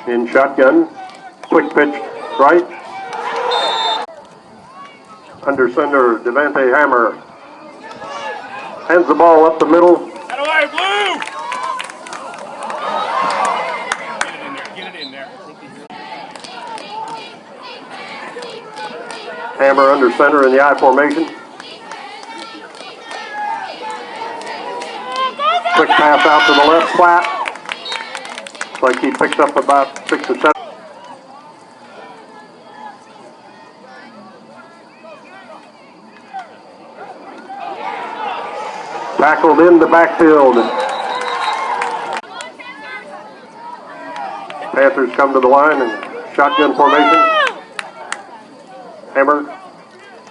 in shotgun. Quick pitch right. Under center, Devante Hammer hands the ball up the middle. Get away, Blue! Get it in there. Hammer under center in the I formation. Quick pass out to the left flat. Looks like he picked up about 6 or 7. Tackled in the backfield. Panthers come to the line in shotgun formation. Hammer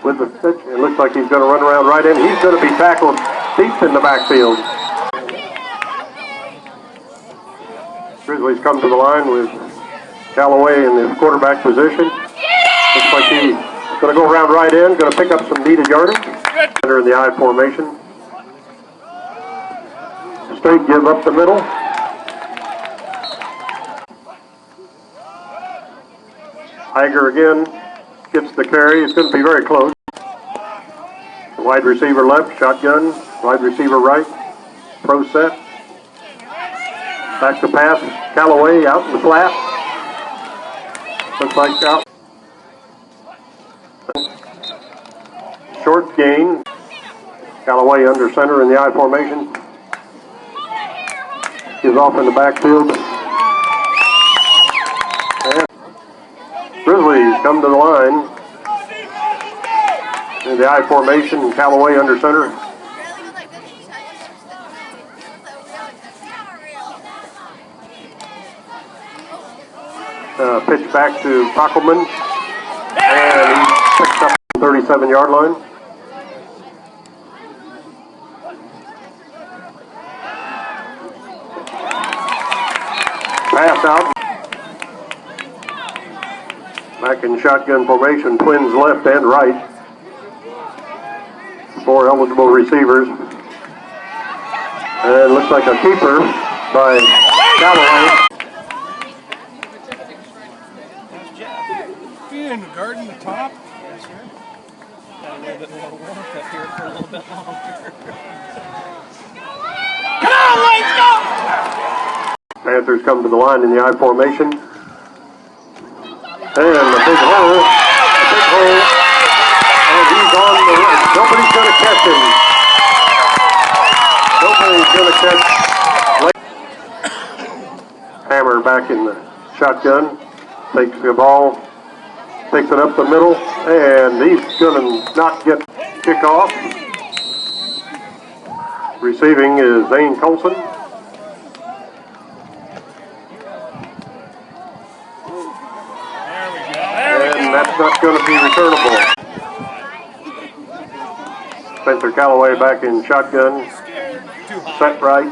with the pitch. It looks like he's going to run around right in. He's going to be tackled deep in the backfield. Grizzlies come to the line with Callaway in the quarterback position. Looks like he's going to go around right in, going to pick up some needed yardage. In the I formation. Straight give up the middle. Iger again gets the carry. It's going to be very close. The wide receiver left, shotgun. Wide receiver right. Pro set. Back to pass. Callaway out in the flat. Looks like out. Short gain. Callaway under center in the I formation. Is off in the backfield. And Grizzlies come to the line in the I formation. Callaway under center. Pitch back to Packelman, and he picks up the 37-yard line. Pass out. Back in shotgun formation, twins left and right. 4 eligible receivers. And looks like a keeper by Callaway. In the garden, the top. Yes, sir. Got a little bit more warmth up here for a little bit longer. Come on, let's go! Panthers come to the line in the I formation. And a big hole. And he's on the run. Nobody's going to catch him. Nobody's going to catch. Hammer back in the shotgun. Takes the ball. Takes it up the middle. And he's going to not get kickoff. Receiving is Zane Colson. And that's not going to be returnable. Spencer Callaway back in shotgun. Set right.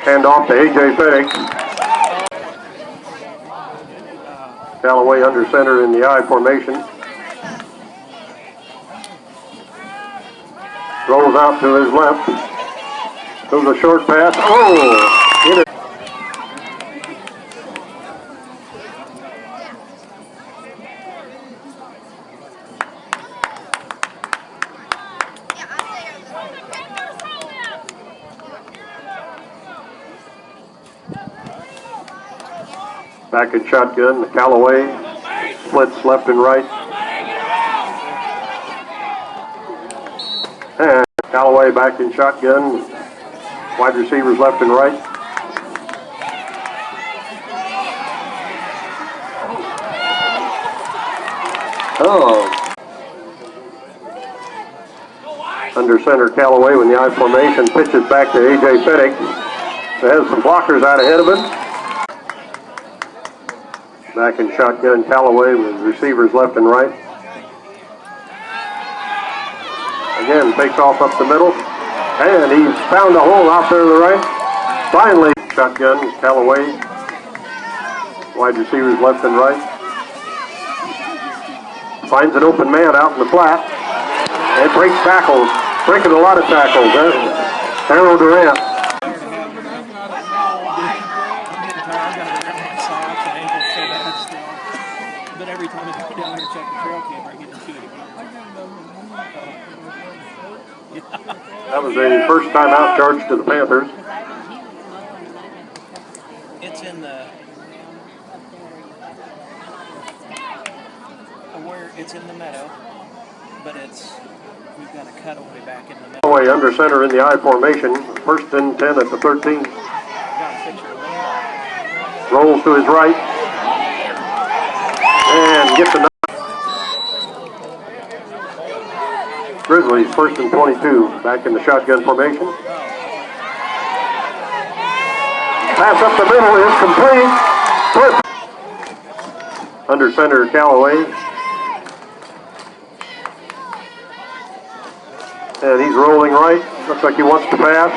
Hand off to A.J. Fettig. Callaway under center in the I formation. Rolls out to his left. Goes a short pass. Oh! In it. Back in shotgun, Callaway splits left and right. And Callaway back in shotgun, wide receivers left and right. Oh. Under center, Callaway with the I formation, pitches back to A.J. Fettig. Has some blockers out ahead of him. Back in shotgun, Callaway with receivers left and right. Again, takes off up the middle. And he's found a hole out there to the right. Finally, shotgun, Callaway. Wide receivers left and right. Finds an open man out in the flat. And breaks tackles. Breaking a lot of tackles. Harold Durant. get down here and check the trail camera and get to shoot it again. That was a first time out charge to the Panthers. It's in the where it's in the meadow, but we've got a cutaway back in the meadow. Callaway under center in the I formation. First and 10 at the 13. Got a picture of it. Rolls to his right. And gets the Grizzlies first and 22. Back in the shotgun formation. Pass up the middle is complete. Under center Callaway. And he's rolling right. Looks like he wants to pass.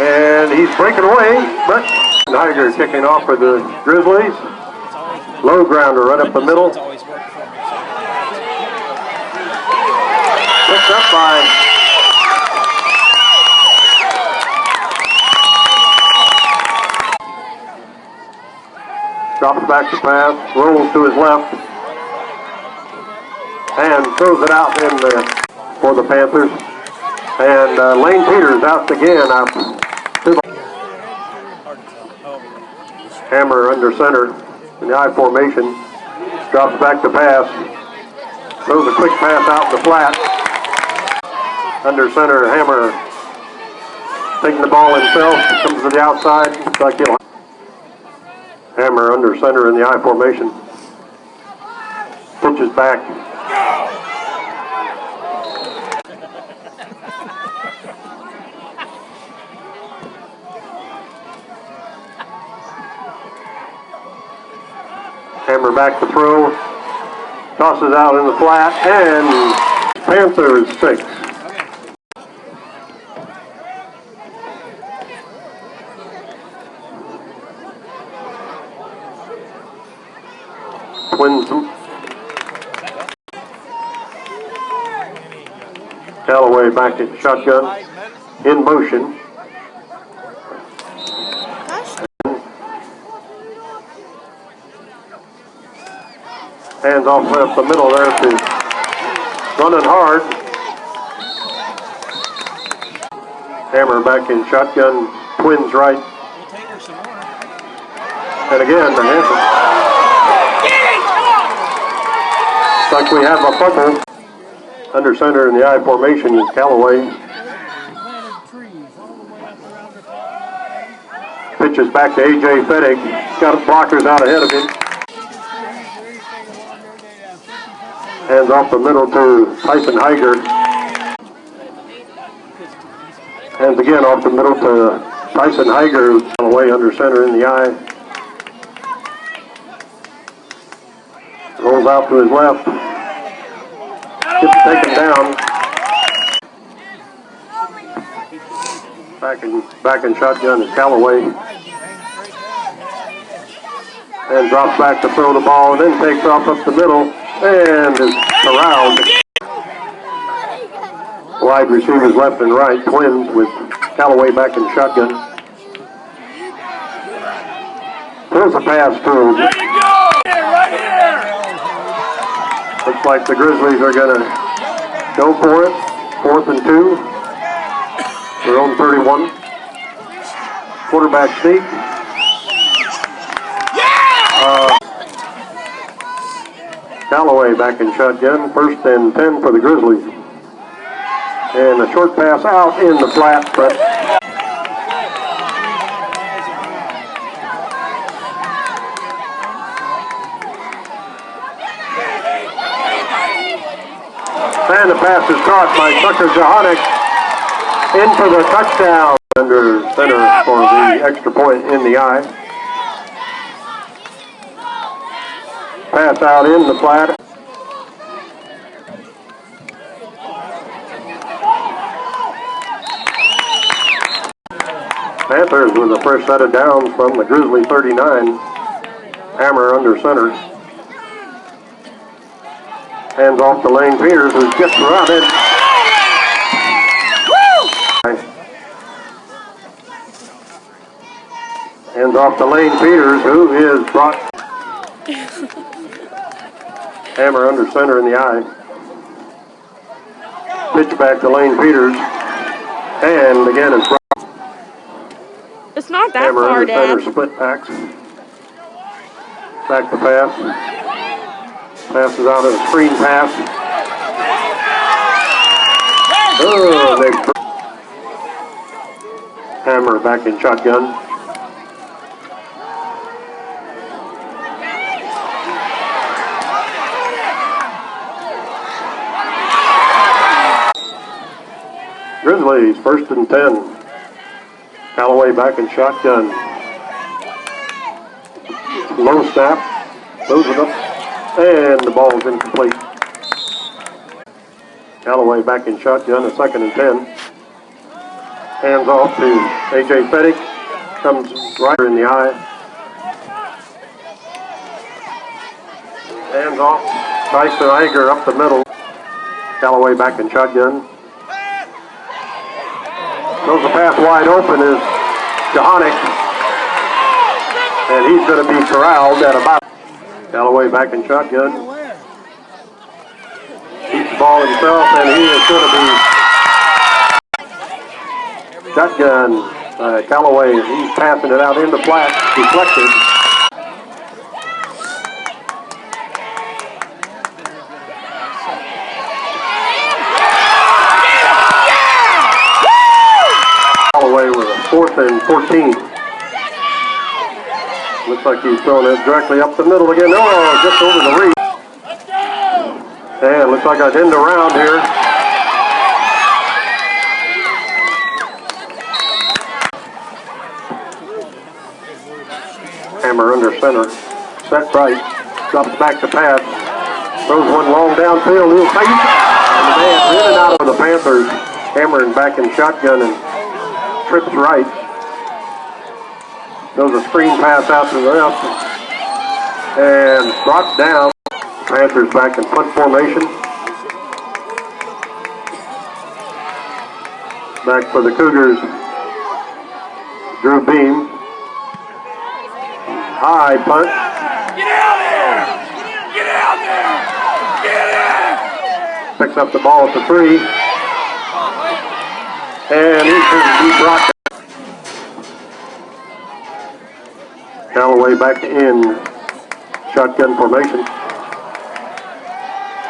And he's breaking away. But Niger kicking off for the Grizzlies. Low grounder right up the middle. Picked up by drops back to pass, rolls to his left, and throws it out in for the Panthers. And Lane Peters out again. Hammer under center in the I formation. Drops back to pass. Throws a quick pass out in the flat. Under center, Hammer taking the ball himself. Comes to the outside. Looks like he'll Hammer under center in the I formation. Pitches back. Hammer back to throw. Tosses out in the flat. And Panthers 6. Twins. Callaway back at shotgun. In motion. Hands off left the middle there to running hard. Hammer back in shotgun. Twins right. And again the Hampton. Looks like we have a fumble. Under center in the I formation is Callaway. Pitches back to A.J. Fettig. Got blockers out ahead of him. Hands off the middle to Tyson Heiger. Hands again off the middle to Tyson Heiger. Callaway under center in the I. Rolls out to his left. Gets taken down. Back in shotgun is Callaway. And drops back to throw the ball and then takes off up the middle and is around. Wide receivers left and right. Twins with Callaway back in shotgun. Throws a pass to him. There you go! Right here! Looks like the Grizzlies are going to go for it. 4th and 2. Their own 31. Quarterback sneak. Callaway back in shotgun. 1st and 10 for the Grizzlies. And a short pass out in the flat, but and the pass is caught by Tucker Johanic in for the touchdown. Under center for the extra point in the I. Pass out in the flat. Panthers with the first set of downs from the Grizzly 39. Hammer under center. Hands off to Lane Peters, who gets around it. Hands off to Lane Peters, who is brought. Hammer under center in the eye. Pitch back to Lane Peters. And again it's It's not that Hammer far, under center, Dad. split backs. Back to pass. Passes out of a screen pass. Oh, they Hammer back in shotgun. Grizzlies, 1st and 10. Callaway back in shotgun. Low snap. Throws it up. And the ball's incomplete. Callaway back in shotgun, a 2nd and 10. Hands off to A.J. Fettig. Comes right in the eye. Hands off. Tyson Iger up the middle. Callaway back in shotgun. Goes the pass wide open is Johanic. And he's going to be corralled at about. Callaway back in shotgun. Keeps the ball himself, and he is going to be shotgun. Callaway, he's passing it out into flat, deflected. Callaway with a 4th and 14. Looks like he's throwing it directly up the middle again. Oh, just over the reach. And looks like I'd end around here. Hammer under center. Set right. Drops back to pass. Throws one long downfield. He'll take it. And the man in and out of the Panthers. Hammering back in shotgun and trips right. Goes a screen pass out to the left. And brought down. Panthers back in punt formation. Back for the Cougars. Drew Beam. High punt. Get out there! Get out there! Get in! Picks up the ball at the 3. And he brought down. Callaway back in shotgun formation.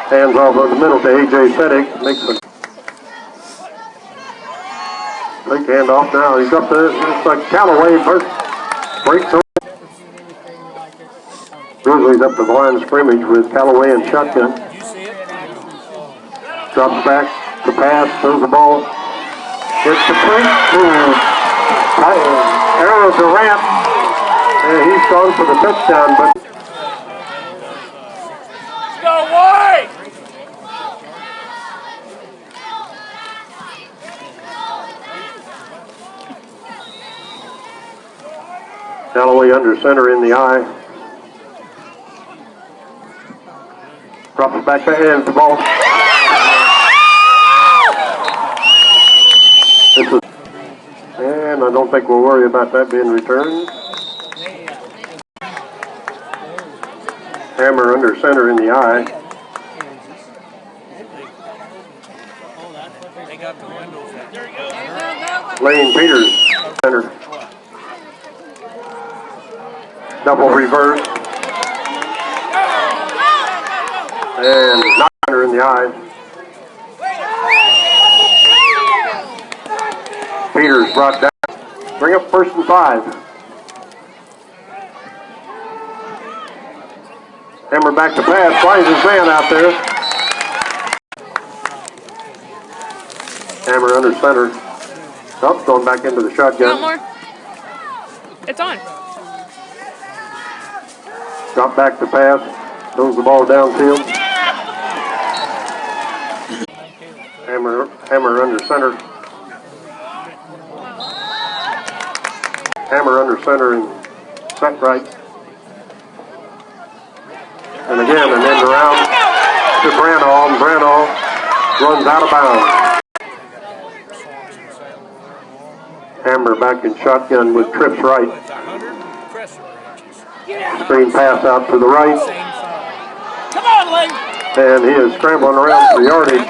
Hands off over the middle to A.J. Fettig. Makes a big handoff now. He's up there. It's like Callaway first breaks over. Grizzlies up the line of scrimmage with Callaway and shotgun. Drops back to pass. Throws the ball. Hits the point. Arrows the ramp. And he's gone for the touchdown, but Go White! Callaway under center in the eye. Drops back to hands the ball. And I don't think we'll worry about that being returned. Hammer under center in the eye. Lane Peters center. Double reverse. And knocker in the eye. Peters brought down. Bring up 1st and 5. Hammer back to pass, finds his man out there. Hammer under center. Oh, going back into the shotgun. Want more? It's on. Drop back to pass. Throws the ball downfield. Hammer under center. Hammer under center and set right. And again, an end around to Branhall, and Branhall runs out of bounds. Hammer back in shotgun with trips right. Screen pass out to the right. Come on, Lee. And he is scrambling around for yardage.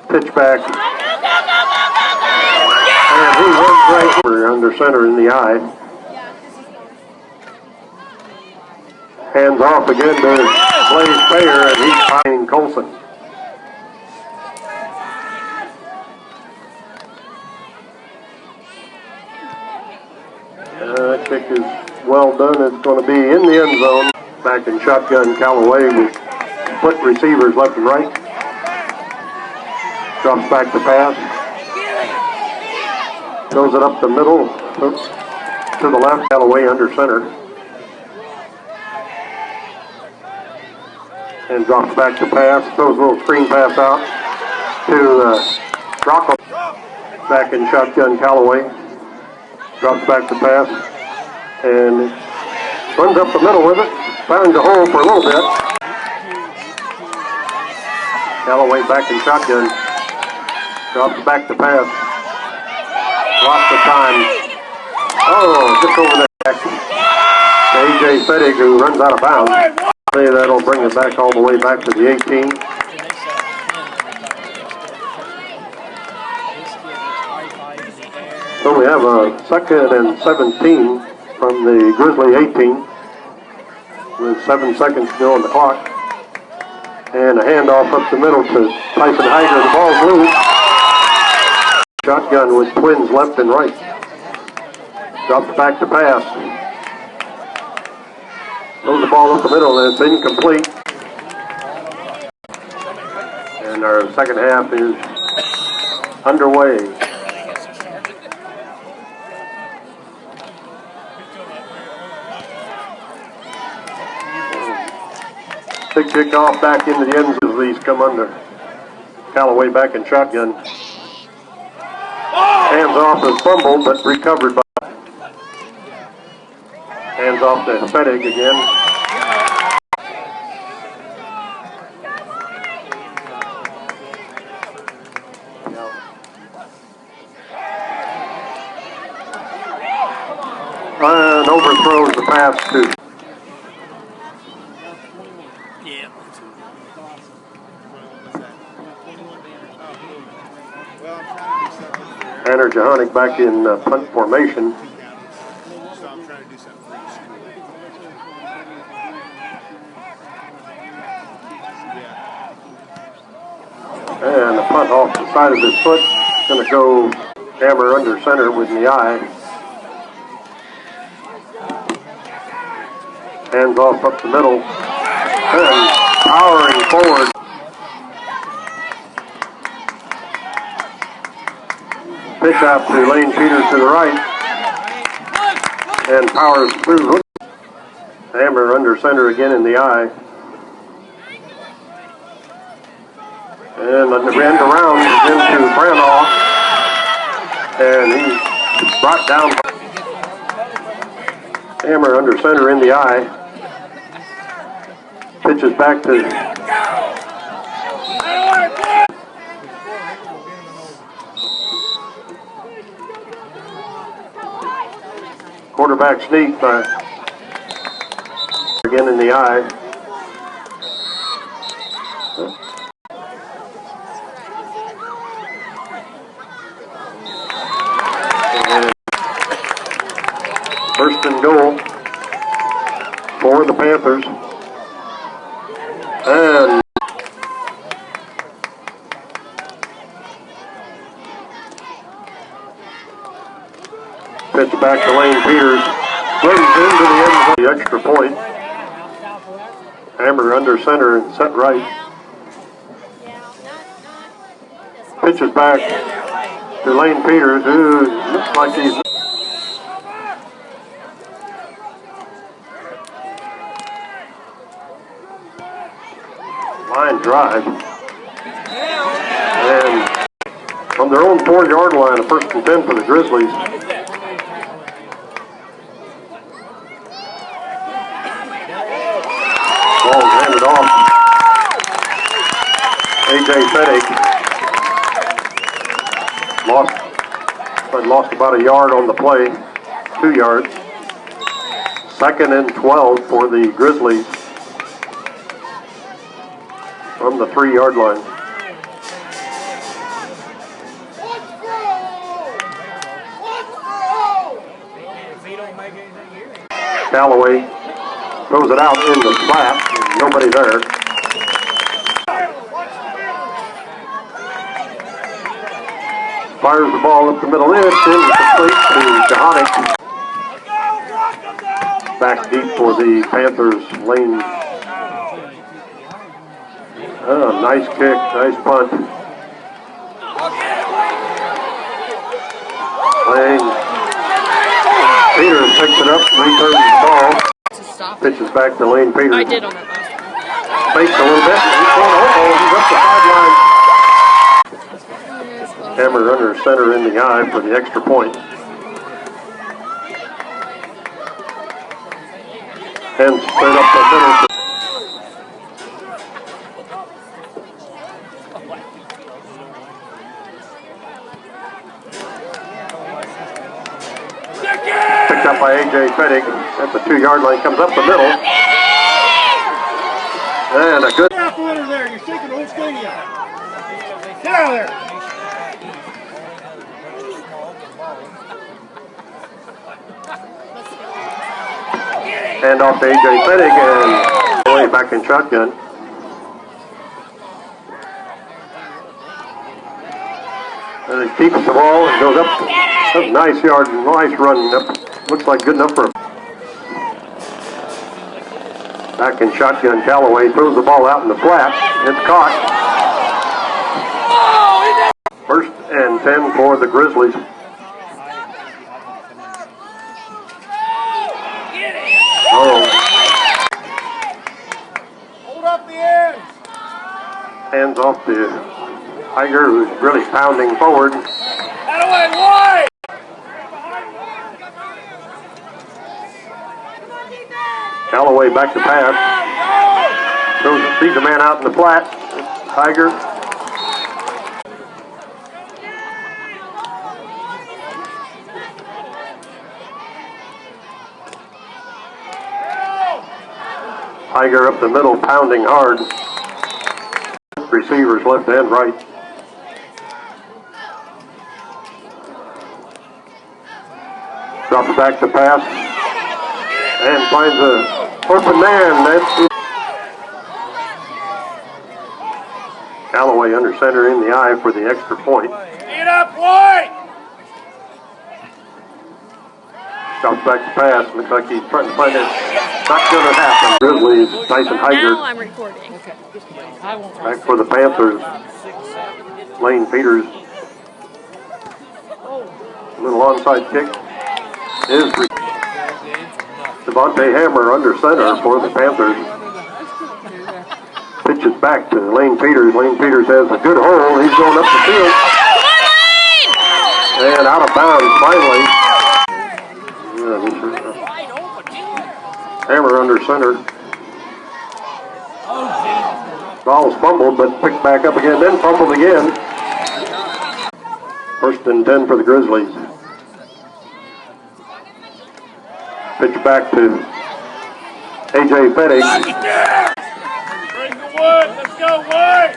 Pitch back. And he runs right under center in the eye. Hands off again to Blaze Payer, and he's finding Colson. That kick is well done. It's going to be in the end zone. Back in shotgun, Callaway with split receivers left and right. Drops back to pass. Throws it up the middle to the left. Callaway under center. And drops back to pass. Throws a little screen pass out to Rocco. Back in shotgun, Callaway. Drops back to pass. And runs up the middle with it. Finds a hole for a little bit. Callaway back in shotgun. Drops back to pass. Lots of time. Oh, just over there. A.J. Fettig, who runs out of bounds. That'll bring it back all the way back to the 18. So we have a 2nd and 17 from the Grizzly 18 with 7 seconds to go on the clock. And a handoff up the middle to Tyson Heiger. The ball's loose. Shotgun with twins left and right. Drops back to pass. Throws the ball up the middle and it's incomplete. And our second half is underway. Big kickoff back into the end zone as these come under. Callaway back in shotgun. Hands off is fumbled, but recovered by. Hands off to Fettig again. And overthrows the pass to. Tanner Johanic back in punt formation. And the punt off the side of his foot. Going to go hammer under center with the eye. Hands off up the middle. And powering forward. Pitch out to Lane Peters to the right. And powers through. Hammer under center again in the eye. And the end around into Brandoff. And he's brought down. Hammer under center in the eye. Pitches back to. Quarterback sneak by again in the eye. And first and goal for the Panthers. And pitch back to Lane Peters. Runs into the end zone. The extra point. Hammer under center and set right. Pitches back to Lane Peters, who looks like he's. Line drive. And from their own 4-yard line, a 1st and 10 for the Grizzlies. Ball handed off. A.J. Fettig lost about a yard on the play, 2 yards. Second and 12 for the Grizzlies from the 3-yard line. Callaway throws it out in the flat. Nobody there. Fires the ball up the middle edge, incomplete to Jahanic. Back deep for the Panthers. Lane. Oh, nice kick, nice punt. Lane. Peters picks it up, returns the ball. Pitches back to Lane Peters. I did on that last one. Fakes a little bit. He's going over. He's up the sideline. Hammer under center in the eye for the extra point. And straight up the middle. Picked up by A.J. Fettig at the 2-yard line. Comes up the middle. And a good. Get out the winner there. You're shaking the whole stadium. Get out of there. Hand off to A.J. Fettig and away back in shotgun. And he keeps the ball and goes up. That's a nice yard, nice run. Up. Looks like good enough for him. Back in shotgun, Callaway throws the ball out in the flat. It's caught. First and 10 for the Grizzlies. Oh. Hold up the ends. Hands off to Tiger, who's really pounding forward. That away, wide. Callaway back to pass. Sees a man out in the flat. Tiger. Tiger up the middle, pounding hard. Receivers left and right. Drops back to pass. And finds a open man. That's it. Callaway under center in the eye for the extra point. Get up, White. Drops back to pass. Looks like he's trying to find it. Not going to happen. Grizzlies, Tyson Higer. Now I'm recording. Back for the Panthers. Lane Peters. A little onside kick. Is Devontae Hammer under center for the Panthers. Pitches back to Lane Peters. Lane Peters has a good hole. He's going up the field. And out of bounds finally. Hammer under center. Ball's fumbled, but picked back up again, then fumbled again. First and 10 for the Grizzlies. Pitch back to A.J. Fettig. Bring the wood. Let's go, Wood.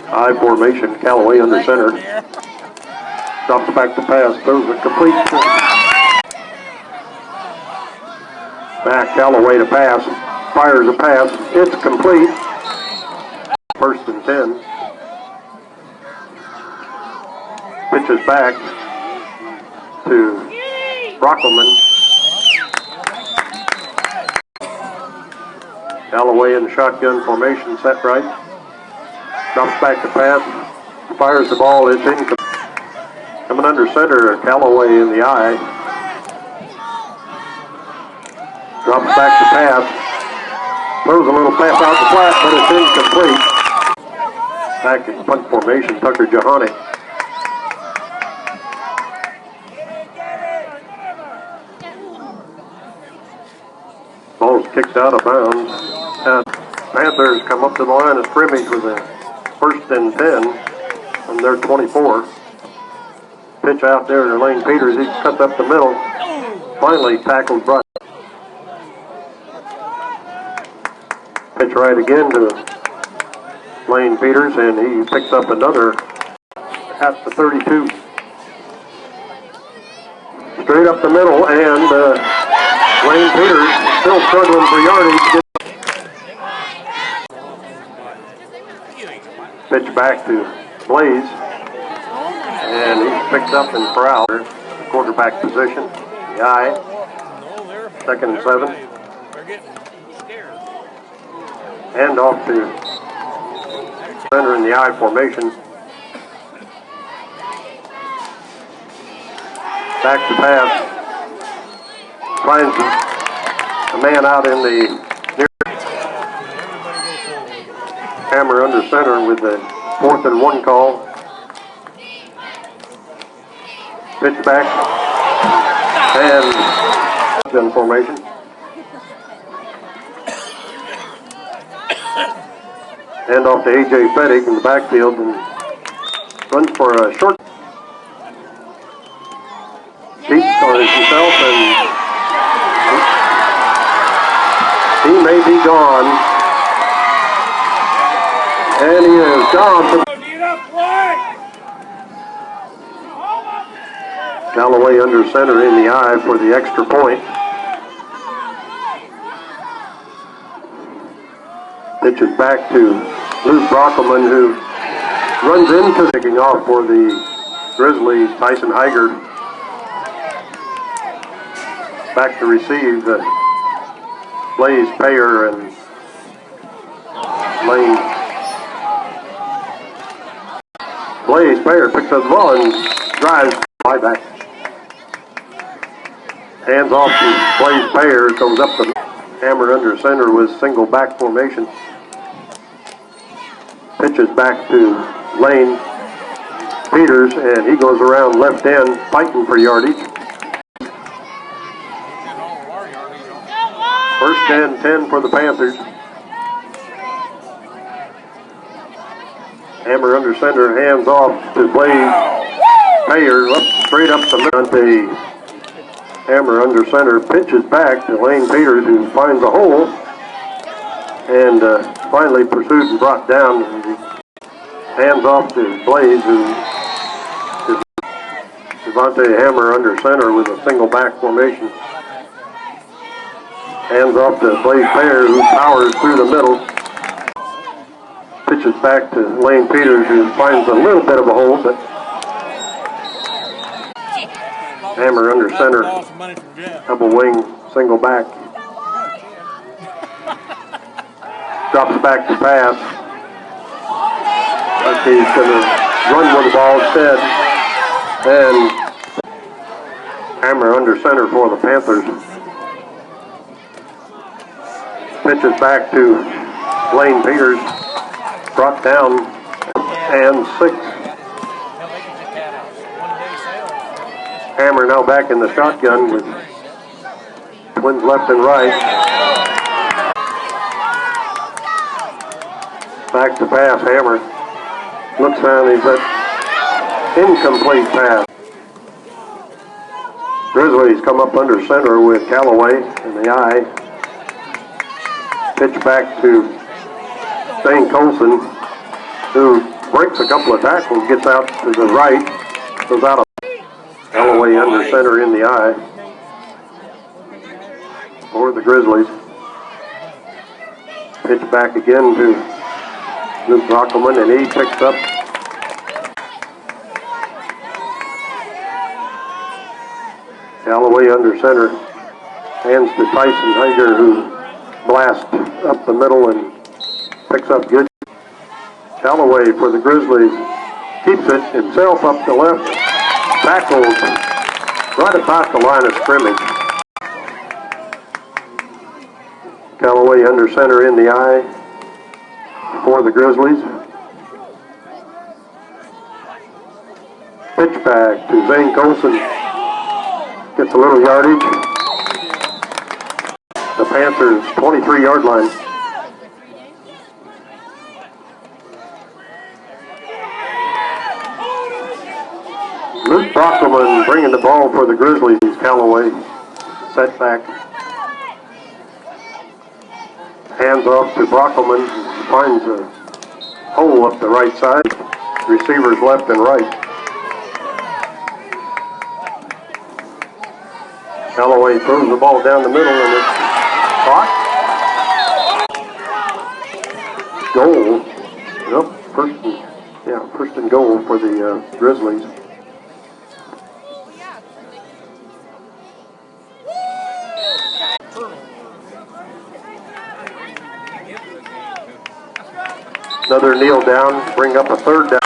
High formation, Callaway under center. Drops back to pass, throws a complete. Back Callaway to pass, fires a pass, it's complete. First and 10. Pitches back to Brockelman. Callaway in shotgun formation, set right. Drops back to pass, fires the ball, it's incomplete. Coming under center, Callaway in the eye. Drops back to pass. Throws a little pass out the flat, but it's incomplete. Back in punt formation, Tucker Jahani. Ball's kicked out of bounds. And Panthers come up to the line of scrimmage with a first and 10 from their 24. Pitch out there to Lane Peters. He cuts up the middle. Finally tackled right. Pitch right again to Lane Peters, and he picks up another at the 32. Straight up the middle, and Lane Peters still struggling for yardage. Pitch back to Blaze, and he's picked up and corralled. Quarterback position, the eye, 2nd and 7. Hand off to center in the I formation. Back to pass. Finds a man out in the near. Hammer under center with the 4th and 1 call. Pitch back. And in formation. Hand off to A.J. Fettig in the backfield and runs for a short. Keeps on himself, and he may be gone. And he is gone. Callaway under center in the eye for the extra point. Pitches back to Luke Brockelman, who runs into picking off for the Grizzlies. Tyson Heiger back to receive. Blaze Payer and Lane. Blaze Payer picks up the ball and drives right back. Hands off to Blaze Payer, goes up the Hammer under center with single back formation. Pitches back to Lane Peters, and he goes around left end fighting for yardage. 1st and 10 for the Panthers. Hammer under center, hands off to Blaze Payer, straight up the middle. Hammer under center, pitches back to Lane Peters, who finds a hole and finally pursued and brought down. Hands off to Blaze, who is Devontae Hammer under center with a single back formation. Hands off to Blaze Payer, who powers through the middle. Pitches back to Lane Peters, who finds a little bit of a hole, but Hammer under center, double wing, single back. Drops back to pass. He's going to run with the ball instead. And Hammer under center for the Panthers. Pitches back to Lane Peters. Brought down and 6. Hammer now back in the shotgun with twins left and right. Back to pass, Hammer. Looks down, he's at incomplete pass. Grizzlies come up under center with Callaway in the eye. Pitch back to Shane Colson, who breaks a couple of tackles, gets out to the right, goes out of Callaway under center in the eye for the Grizzlies. Pitch back again to Luke Brockelman, and he picks up Callaway under center. Hands to Tyson Heiger, who blasts up the middle and picks up good. Callaway for the Grizzlies keeps it himself up the left. Tackles right about the line of scrimmage. Callaway under center in the eye for the Grizzlies. Pitch back to Zane Colson. Gets a little yardage. The Panthers' 23-yard line. Luke Brockelman bringing the ball for the Grizzlies. Callaway set back. Hands off to Brockelman. Finds a hole up the right side. Receivers left and right. Callaway throws the ball down the middle and it's caught. Goal. Yep, first and goal for the Grizzlies. Another kneel down, bring up a third down.